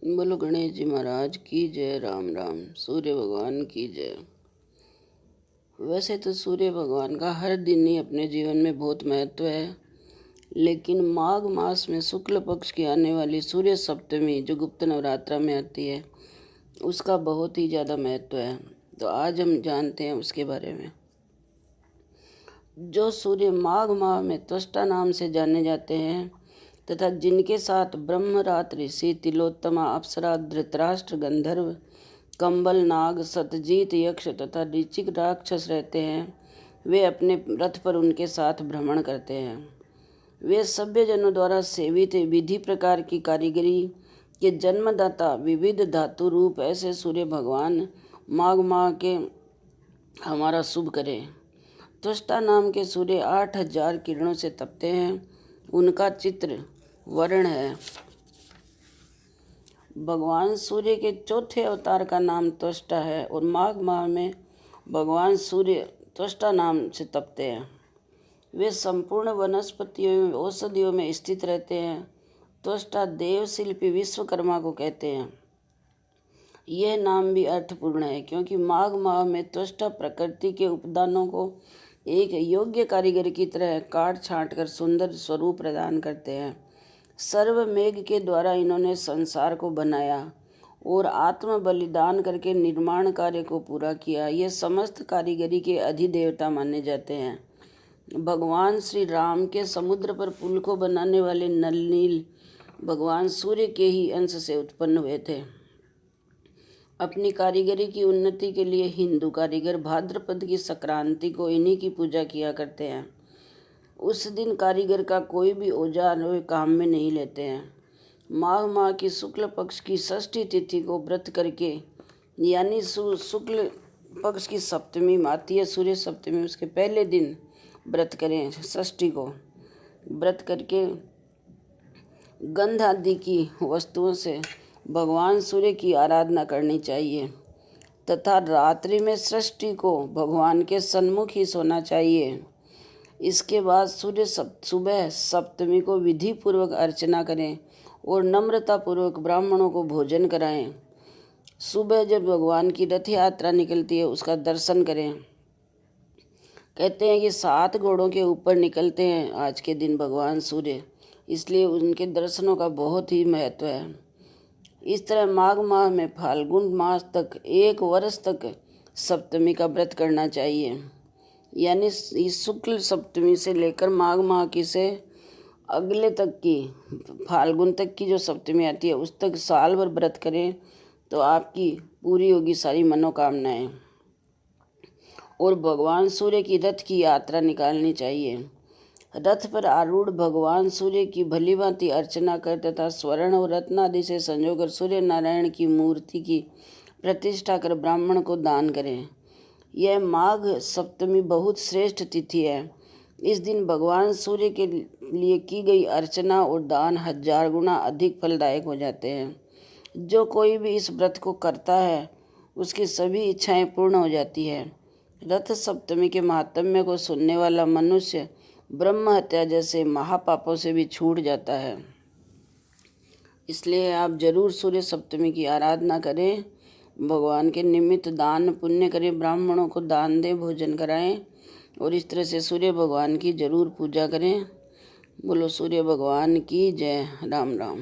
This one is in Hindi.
बोलो गणेश जी महाराज की जय। राम राम। सूर्य भगवान की जय। वैसे तो सूर्य भगवान का हर दिन ही अपने जीवन में बहुत महत्व है, लेकिन माघ मास में शुक्ल पक्ष की आने वाली सूर्य सप्तमी जो गुप्त नवरात्रा में आती है, उसका बहुत ही ज़्यादा महत्व है। तो आज हम जानते हैं उसके बारे में। जो सूर्य माघ माह में त्वष्टा नाम से जाने जाते हैं तथा जिनके साथ ब्रह्मरात ऋषि, तिलोत्तमा, अप्सरा, धृतराष्ट्र, गंधर्व, कंबल, नाग, सतजीत, यक्ष तथा ऋचिक राक्षस रहते हैं, वे अपने रथ पर उनके साथ भ्रमण करते हैं। वे सभ्य जनों द्वारा सेवित विधि प्रकार की कारीगरी के जन्मदाता विविध धातु रूप ऐसे सूर्य भगवान माघ माह के हमारा शुभ करें। त्वष्टा नाम के सूर्य 8000 किरणों से तपते हैं। उनका चित्र वर्ण है। भगवान सूर्य के चौथे अवतार का नाम त्वष्टा है और माघ माह में भगवान सूर्य त्वष्टा नाम से तपते हैं। वे संपूर्ण वनस्पतियों एवं औषधियों में स्थित रहते हैं। त्वष्टा देव शिल्पी विश्वकर्मा को कहते हैं। यह नाम भी अर्थपूर्ण है क्योंकि माघ माह में त्वष्टा प्रकृति के उपदानों को एक योग्य कारीगर की तरह काट छांट कर सुंदर स्वरूप प्रदान करते हैं। सर्व मेघ के द्वारा इन्होंने संसार को बनाया और आत्म बलिदान करके निर्माण कार्य को पूरा किया। ये समस्त कारीगरी के अधिदेवता माने जाते हैं। भगवान श्री राम के समुद्र पर पुल को बनाने वाले नल नील भगवान सूर्य के ही अंश से उत्पन्न हुए थे। अपनी कारीगरी की उन्नति के लिए हिंदू कारीगर भाद्रपद की संक्रांति को इन्हीं की पूजा किया करते हैं। उस दिन कारीगर का कोई भी औजार वे काम में नहीं लेते हैं। माघ माह की शुक्ल पक्ष की षष्ठी तिथि को व्रत करके, यानी शुक्ल पक्ष की सप्तमी आती है सूर्य सप्तमी, उसके पहले दिन व्रत करें। षष्ठी को व्रत करके गंध आदि की वस्तुओं से भगवान सूर्य की आराधना करनी चाहिए तथा रात्रि में षष्ठी को भगवान के सन्मुख ही सोना चाहिए। इसके बाद सुबह सप्तमी को विधि पूर्वक अर्चना करें और नम्रता पूर्वक ब्राह्मणों को भोजन कराएं। सुबह जब भगवान की रथ यात्रा निकलती है उसका दर्शन करें। कहते हैं कि 7 घोड़ों के ऊपर निकलते हैं आज के दिन भगवान सूर्य, इसलिए उनके दर्शनों का बहुत ही महत्व है। इस तरह माघ माह में फाल्गुन मास तक 1 वर्ष तक सप्तमी का व्रत करना चाहिए, यानी इस शुक्ल सप्तमी से लेकर माघ माह की से अगले तक की फाल्गुन तक की जो सप्तमी आती है उस तक साल भर व्रत करें तो आपकी पूरी होगी सारी मनोकामनाएं। और भगवान सूर्य की रथ की यात्रा निकालनी चाहिए। रथ पर आरूढ़ भगवान सूर्य की भली भांति अर्चना कर तथा स्वर्ण और रत्न आदि से संजोकर सूर्य नारायण की मूर्ति की प्रतिष्ठा कर ब्राह्मण को दान करें। यह माघ सप्तमी बहुत श्रेष्ठ तिथि है। इस दिन भगवान सूर्य के लिए की गई अर्चना और दान 1000 गुना अधिक फलदायक हो जाते हैं। जो कोई भी इस व्रत को करता है उसकी सभी इच्छाएं पूर्ण हो जाती है। रथ सप्तमी के महात्म्य को सुनने वाला मनुष्य ब्रह्म हत्या जैसे महापापों से भी छूट जाता है। इसलिए आप जरूर सूर्य सप्तमी की आराधना करें, भगवान के निमित्त दान पुण्य करें, ब्राह्मणों को दान दें, भोजन कराएं और इस तरह से सूर्य भगवान की जरूर पूजा करें। बोलो सूर्य भगवान की जय। राम राम।